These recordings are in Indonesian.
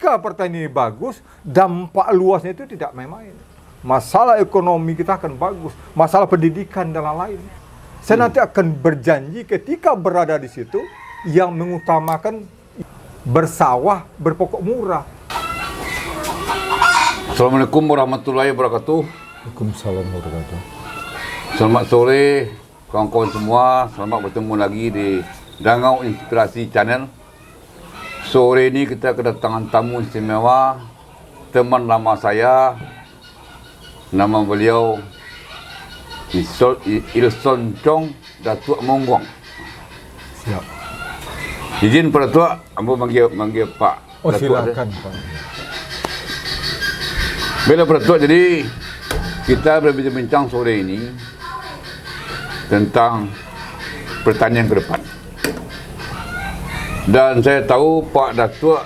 ketika pertanian bagus, dampak luasnya itu tidak main-main. Masalah ekonomi kita akan bagus, masalah pendidikan dan lain-lain. Saya nanti akan berjanji ketika berada di situ yang mengutamakan bersawah, berpokok murah. Assalamualaikum warahmatullahi wabarakatuh. Waalaikumsalam warahmatullahi wabarakatuh. Selamat sore kawan-kawan semua. Selamat bertemu lagi di Dangau Inspirasi Channel. Sore ini kita kedatangan tamu istimewa, teman lama saya. Nama beliau Ilson Chong Datuk Monggong. Siap. Izin Pak Datuk, ambo manggil Pak. Oh, Datuk silakan ada. Pak. Bila Pak Datuk, jadi kita berbincang sore ini tentang pertanian ke depan. Dan saya tahu Pak Datuk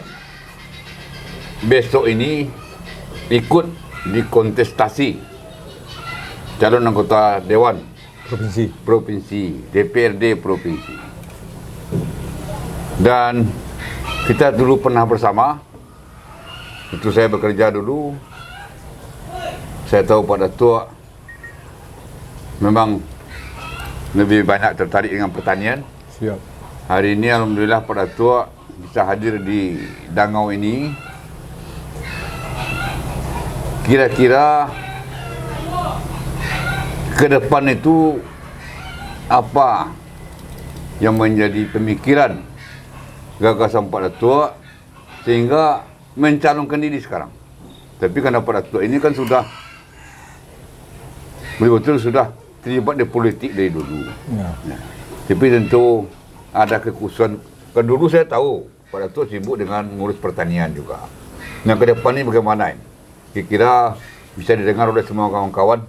besok ini ikut di kontestasi calon anggota Dewan Provinsi, DPRD Provinsi. Dan kita dulu pernah bersama, itu saya bekerja dulu. Saya tahu Pak Datuk memang lebih banyak tertarik dengan pertanian. Siap. Hari ini alhamdulillah Pak Datuk bisa hadir di Dangau ini. Kira-kira ke depan itu apa yang menjadi pemikiran gagasan Pak Datuk sehingga mencalonkan diri sekarang. Tapi karena Pak Datuk ini kan sudah betul-betul sudah terlibat di politik dari dulu. Ya. Nah, tapi tentu ada kekhususan. Kan dulu saya tahu Pak Datuk sibuk dengan ngurus pertanian juga. Nah ke depan ini bagaimana ini? Kira-kira bisa didengar oleh semua kawan-kawan.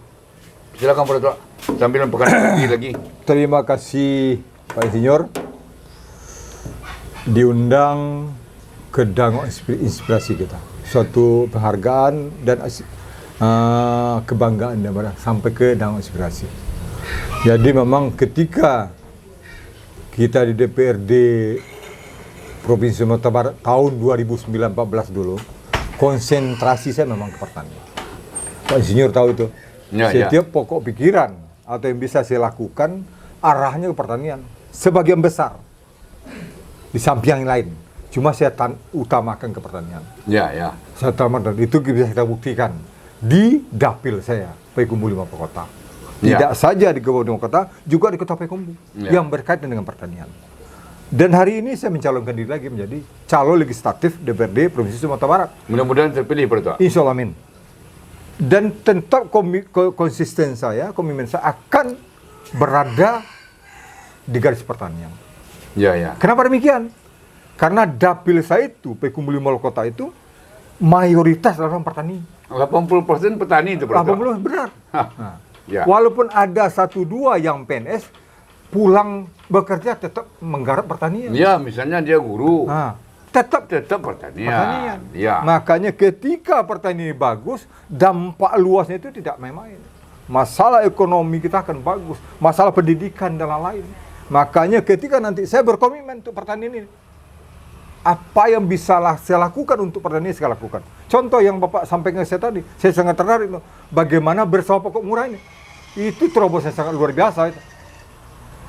Silakan Pak Datuk, sambil memperkenalkan diri lagi. Terima kasih Pak Insinyur. Diundang ke Dangau Inspirasi kita. Suatu penghargaan dan kebanggaan sampai ke Dangau Inspirasi. Jadi memang ketika kita di DPRD Provinsi Sumatera Barat tahun 2014 dulu, konsentrasi saya memang ke pertanian. Pak Insinyur tahu itu. Ya, Setiap pokok pikiran atau yang bisa saya lakukan arahnya ke pertanian. Sebagian besar. Di samping yang lain. Cuma saya utamakan ke pertanian. Ya, ya. Saya utamakan. Itu bisa kita buktikan di dapil saya, Payakumbuh 5 Kota. Tidak saja di Kabupaten Kota, juga di Kota Payakumbuh yang berkaitan dengan pertanian. Dan hari ini saya mencalonkan diri lagi menjadi calon legislatif DPRD Provinsi Sumatera Barat. Mudah-mudahan terpilih Pak Datuk. Insya Allah, amin. Dan tetap konsisten saya, komitmen saya akan berada di garis pertanian. Ya, ya. Kenapa demikian? Karena dapil saya itu, Payakumbuh 5 Kota itu, mayoritas dalam pertanian. 80% petani itu Pak Datuk. 80 benar. Nah, Ya. walaupun ada 1-2 yang PNS, pulang bekerja tetap menggarap pertanian. Ya, misalnya dia guru. Nah, tetap pertanian. Ya. Makanya ketika pertanian bagus, dampak luasnya itu tidak main-main. Masalah ekonomi kita akan bagus, masalah pendidikan dan lain-lain. Makanya ketika nanti saya berkomitmen untuk pertanian ini, apa yang bisa saya lakukan untuk pertanian saya lakukan. Contoh yang Bapak sampaikan saya tadi, saya sangat tertarik loh, bagaimana bersawah pokok murah ini. Itu terobosan sangat luar biasa itu.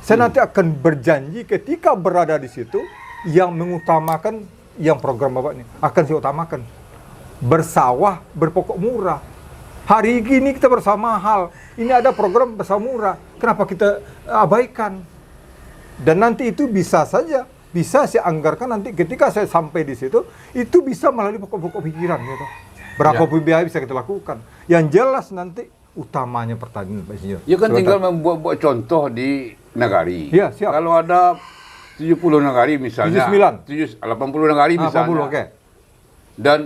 Saya nanti akan berjanji ketika berada di situ yang mengutamakan yang program Bapak ini akan saya utamakan. Bersawah, berpokok murah. Hari ini kita bersama hal. Ini ada program bersawah murah. Kenapa kita abaikan? Dan nanti itu bisa saja, bisa saya anggarkan nanti ketika saya sampai di situ, itu bisa melalui pokok-pokok pikiran gitu. Berapa biaya bisa kita lakukan. Yang jelas nanti utamanya pertanian Pak Insinyur. Ya kan tinggal membuat contoh di Nagari. Ya, siap. Kalau ada 70 nagari misalnya. 80 nagari misalnya. 80, oke. Dan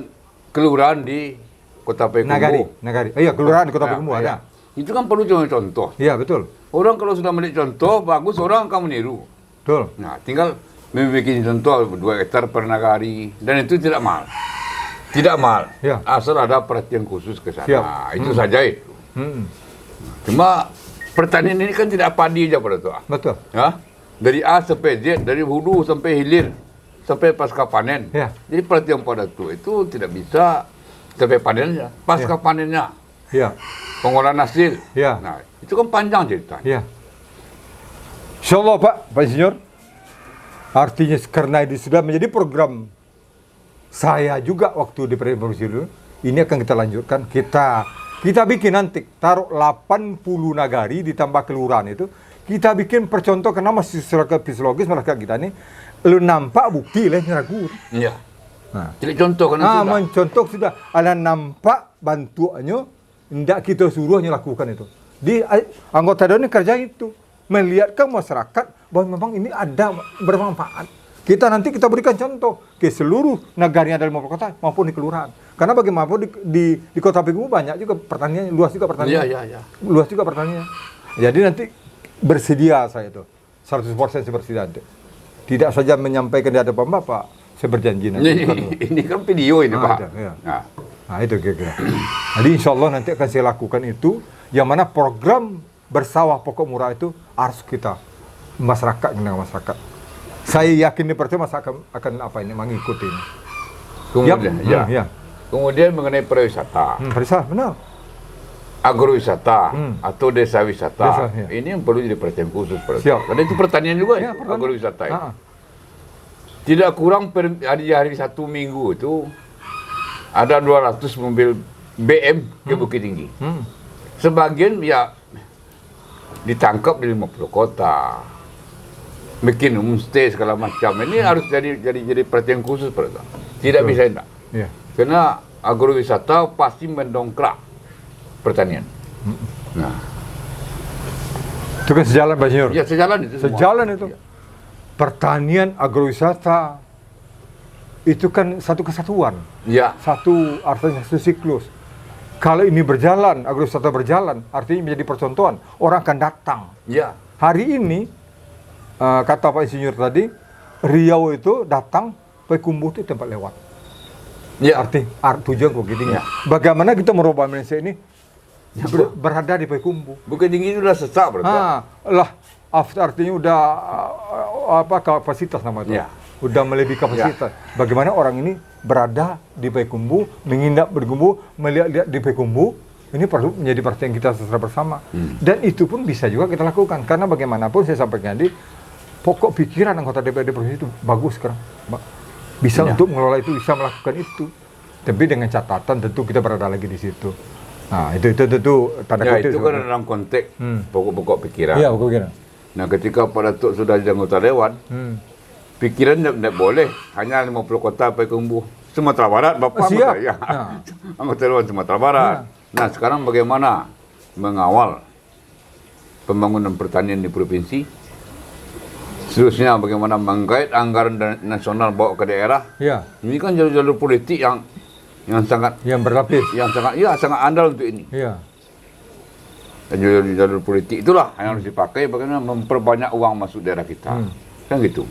kelurahan di Kota Payakumbuh. Nagari. Iya, kelurahan di Kota Payakumbuh ada. Itu kan perlu contoh. Iya, betul. Orang kalau sudah melihat contoh, bagus, orang akan meniru. Betul. Nah, tinggal membuat contoh 2 hektar per nagari. Dan itu tidak mahal. Tidak mahal. Ya. Asal ada perhatian khusus ke sana. Siap. Itu saja itu. Cuma pertanian ini kan tidak padi aja Pak Datuk. Betul. Ya? Dari A sampai Z, dari hulu sampai hilir. sampai pasca panen. Ya. Jadi perhatian pada itu tidak bisa sampai panennya, pasca panennya, Ya. pengolahan hasil. Ya. Nah, itu kan panjang ceritanya. Ya. Insya Allah Pak Insinyur. Artinya karena itu sudah menjadi program saya juga waktu di provinsi dulu. Ini akan kita lanjutkan. Kita bikin nanti taruh 80 nagari ditambah kelurahan itu. Kita bikin percontoh karena masih masyarakat fisiologis masyarakat kita ini. Lu nampak bukti lah ragu. Iya. Nah. Jadi contoh kan sudah. Mencontoh sudah. Ada nampak bantuannya. Tidak kita suruhnya lakukan itu. Di anggota dewan ini kerja itu. Melihatkan masyarakat bahwa memang ini ada bermanfaat. Kita berikan contoh ke seluruh negara yang ada di kota maupun di kelurahan. Karena bagaimanapun di Kota Payakumbuh banyak juga pertanian, luas juga pertanian. Iya. Luas juga pertanian. Jadi nanti bersedia saya itu. 100% saya bersedia. Tidak saja menyampaikan di hadapan Bapak, saya berjanji nanti. Ini kan video ini, Pak. Ya. Nah, itu kira-kira. Jadi insya Allah nanti akan saya lakukan itu, yang mana program bersawah pokok murah itu harus kita masyarakat dengan masyarakat. Saya yakin di percaya masyarakat akan mengikuti ini. Kemudian, ya. Kemudian mengenai pariwisata, Pariwisata, benar. agrowisata atau desa wisata, Desa, ya. ini yang perlu jadi perhatian khusus. Siap. Karena itu pertanian juga Ya, ya, agrowisata itu. Ah. Tidak kurang hari satu minggu itu ada 200 mobil BM ke Bukit Tinggi. Sebagian ya ditangkap di 50 kota, bikin homestay segala macam. Ini harus jadi perhatian khusus pada itu. Tidak bisa enggak. Ya. Karena agrowisata pasti mendongkrak pertanian. Nah, Itu kan sejalan Pak Insinyur. ya sejalan itu semua. Sejalan itu. Ya. Pertanian, agrowisata itu kan satu kesatuan. Ya. Artinya satu siklus. Kalau ini berjalan, agrowisata berjalan, artinya menjadi percontohan. Orang akan datang. Ya. Hari ini, kata Pak Insinyur tadi, Riau itu datang, Payakumbuh itu tempat lewat. Ya. Tujuan Bukit Tinggi. Ya. Bagaimana kita merubah Malaysia ini berada di Payakumbuh. Bukit Tinggi itu sudah sesak berarti. Artinya udah kapasitas nama itu. Ya. Udah melebihi kapasitas. Bagaimana orang ini berada di Payakumbuh, menginap di Payakumbuh, melihat di Payakumbuh, ini perlu menjadi perhatian kita secara bersama. Dan itu pun bisa juga kita lakukan. Karena bagaimanapun saya sampaikan tadi, pokok pikiran anggota DPRD provinsi itu bagus sekarang. Bisa untuk mengelola itu, bisa melakukan itu. Tapi dengan catatan tentu kita berada lagi di situ. Nah, itu tentu tanda Ya, kutip. itu kan dalam konteks pokok-pokok pikiran. Iya, pokok pikiran. Nah, ketika pada Tok sudah jadi anggota dewan, pikiran tidak boleh hanya 50 kota Payakumbuh. Sumatera Barat, Bapak Siap. Ya. Anggota dewan Sumatera Barat. Nah, sekarang bagaimana mengawal pembangunan pertanian di provinsi? Seterusnya bagaimana menggait anggaran nasional bawa ke daerah? Iya. Ini kan jalur-jalur politik yang sangat Yang sangat andal untuk ini. Iya. Dan jalur politik itulah yang harus dipakai bagaimana memperbanyak uang masuk daerah kita. Kan gitu.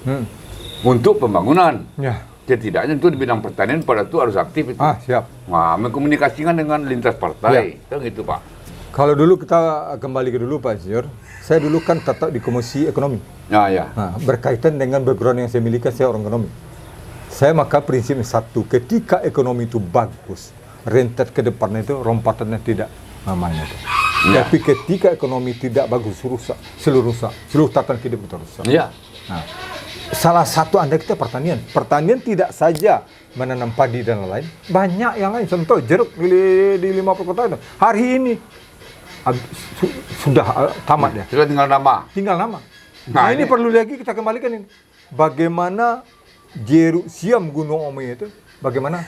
Untuk pembangunan. Ya. Setidaknya itu di bidang pertanian pada itu harus aktif itu. Siap. Nah, mengkomunikasikan dengan lintas partai. Kan gitu, Pak. Kalau dulu kita kembali ke dulu Pak Insinyur, saya dulu kan tetap di Komisi Ekonomi. Ya. Nah, berkaitan dengan background yang saya miliki, saya orang ekonomi. Saya maka prinsipnya satu, ketika ekonomi itu bagus, rentet ke depannya itu lompatannya tidak namanya itu. Ya. Tapi ketika ekonomi tidak bagus, rusak, seluruh tatanan kehidupan itu rusak. Ya. Nah, salah satu Anda kita pertanian. Pertanian tidak saja menanam padi dan lain-lain, banyak yang lain. Contoh jeruk di 50 kota itu. Hari ini sudah tamat ya. Sudah tinggal nama. Tinggal nama. Nah, ini perlu lagi kita kembalikan ini. Bagaimana jeruk siam Gunung Omei itu, bagaimana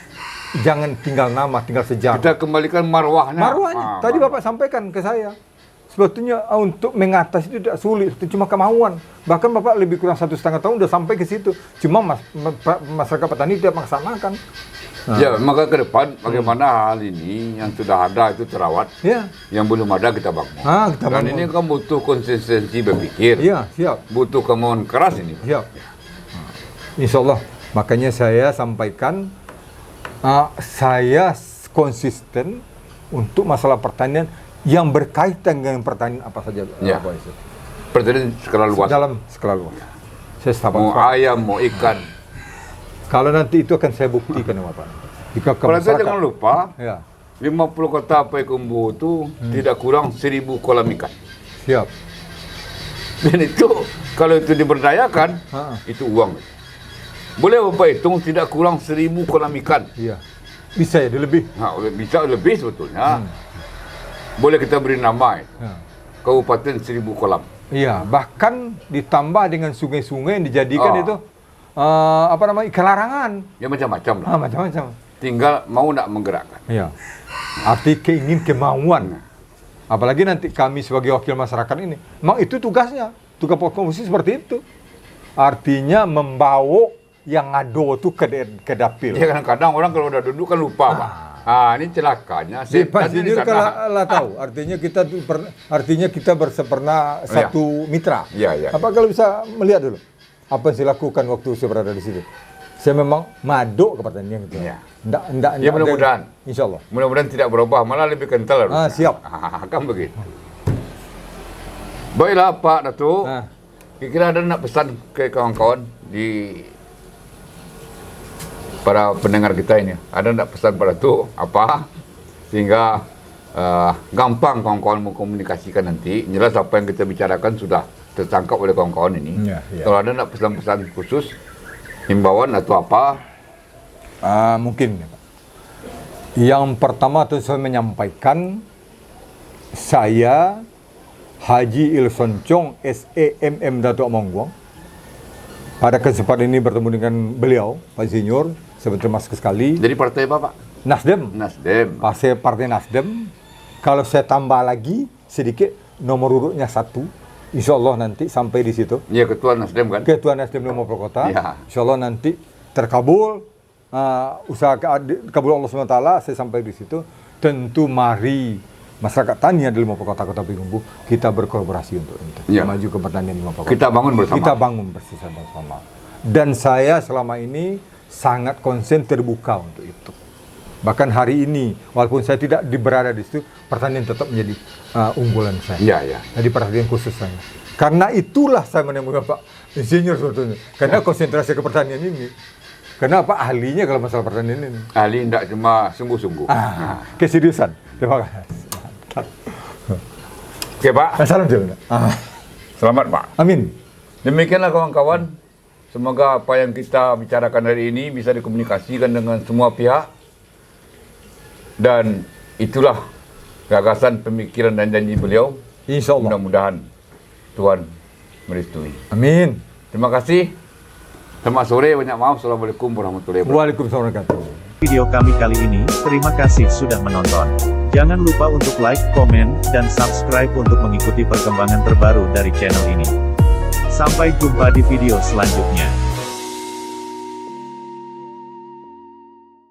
jangan tinggal nama, tinggal sejarah. Kita kembalikan marwahnya. Marwahnya. Tadi Bapak sampaikan ke saya. Sebetulnya untuk mengatasi itu tidak sulit, itu cuma kemauan. Bahkan Bapak lebih kurang 1,5 tahun sudah sampai ke situ. Cuma masyarakat petani tidak melaksanakan. Nah. Ya, maka ke depan bagaimana hal ini yang sudah ada itu terawat. Ya. Yang belum ada kita bangun. Kita Dan bangun. ini kan butuh konsistensi berpikir. Iya, siap. Butuh kemauan keras ini. Siap. Insya Allah. Makanya saya sampaikan, saya konsisten untuk masalah pertanian yang berkaitan dengan pertanian apa saja. Ya. Apa itu. Pertanian skala luas. Dalam skala luas. Saya setuju. Mau ayam, mau ikan, Kalau nanti itu akan saya buktikan Bapak. Jika ke Kalau itu masyarakat, jangan lupa, ya, 50 kota Payakumbuh itu tidak kurang 1000 kolam ikan. siap. Dan itu kalau itu diberdayakan, itu uang. Boleh Bapak hitung tidak kurang 1000 kolam ikan. Iya. Bisa ya, dia lebih. Nah, bisa lebih sebetulnya. Boleh kita beri nama Ya. Kabupaten 1000 kolam. Iya, bahkan ditambah dengan sungai-sungai yang dijadikan Ah. itu ikan larangan. Ya macam-macam lah. Macam-macam. Tinggal mau nak menggerakkan. Iya. Arti kemauan. Apalagi nanti kami sebagai wakil masyarakat ini, memang itu tugasnya. Tugas komisi seperti itu. Artinya membawa yang ngado itu ke dapil. Ya kadang-kadang orang kalau udah duduk kan lupa, Pak. Ini celakanya. Di Pak Setannya di Senior sana. kalau tahu, artinya kita berseperna satu mitra. Iya, iya. Apa kalau bisa melihat dulu apa yang saya lakukan waktu saya berada di situ? Saya memang maduk ke pertanian itu. Iya. Ndak, Ya, mudah-mudahan. Insya Allah. Mudah-mudahan tidak berubah, malah lebih kental. Siap. Kan begitu. Baiklah Pak Datuk. Kira-kira ada nak pesan ke kawan-kawan di para pendengar kita ini? Ada nak pesan Pak Datuk apa? Sehingga gampang kawan-kawan mengkomunikasikan nanti. Jelas apa yang kita bicarakan sudah tertangkap oleh kawan-kawan ini. Ya, ya. Kalau ada nak pesan-pesan khusus, himbauan atau apa? Mungkin ya, Pak. Yang pertama itu saya menyampaikan saya Haji Ilson Chong SEMM Datuk Mongguang. Pada kesempatan ini bertemu dengan beliau, Pak Senior, saya berterima kasih sekali. Dari partai apa Pak? Nasdem. Nasdem. Partai Nasdem. Kalau saya tambah lagi sedikit nomor urutnya 1, insya Allah nanti sampai di situ. Ya Ketua Nasdem kan? Ketua Nasdem Lumajang Kota. Ya. Insya Allah nanti terkabul. Usaha kabul Allah SWT, saya sampai di situ. Tentu mari masyarakat tani di Lumajang Kota Payakumbuh kita berkolaborasi untuk Ya. maju ke pertanian di Lumajang Kota. Kita bangun bersama. Kita bangun bersama. Dan saya selama ini sangat konsen terbuka untuk itu. Bahkan hari ini, walaupun saya tidak berada di situ, pertanian tetap menjadi unggulan saya. Iya, iya. Jadi perhatian khusus saya. Karena itulah saya menemukan Pak Insinyur sebetulnya. Karena konsentrasi ke pertanian ini. Kenapa ahlinya kalau masalah pertanian ini? Ahli tidak cuma sungguh-sungguh. Keseriusan. Terima kasih. Oke Pak. Salam jalan. Selamat Pak. Amin. Demikianlah kawan-kawan. Semoga apa yang kita bicarakan hari ini bisa dikomunikasikan dengan semua pihak. Dan itulah gagasan, pemikiran dan janji beliau. Insya Allah. Mudah-mudahan Tuhan merestui. Amin. Terima kasih. Selamat sore, banyak maaf. Assalamualaikum warahmatullahi wabarakatuh. Waalaikumsalam warahmatullahi wabarakatuh. Video kami kali ini, terima kasih sudah menonton. Jangan lupa untuk like, komen, dan subscribe untuk mengikuti perkembangan terbaru dari channel ini. Sampai jumpa di video selanjutnya.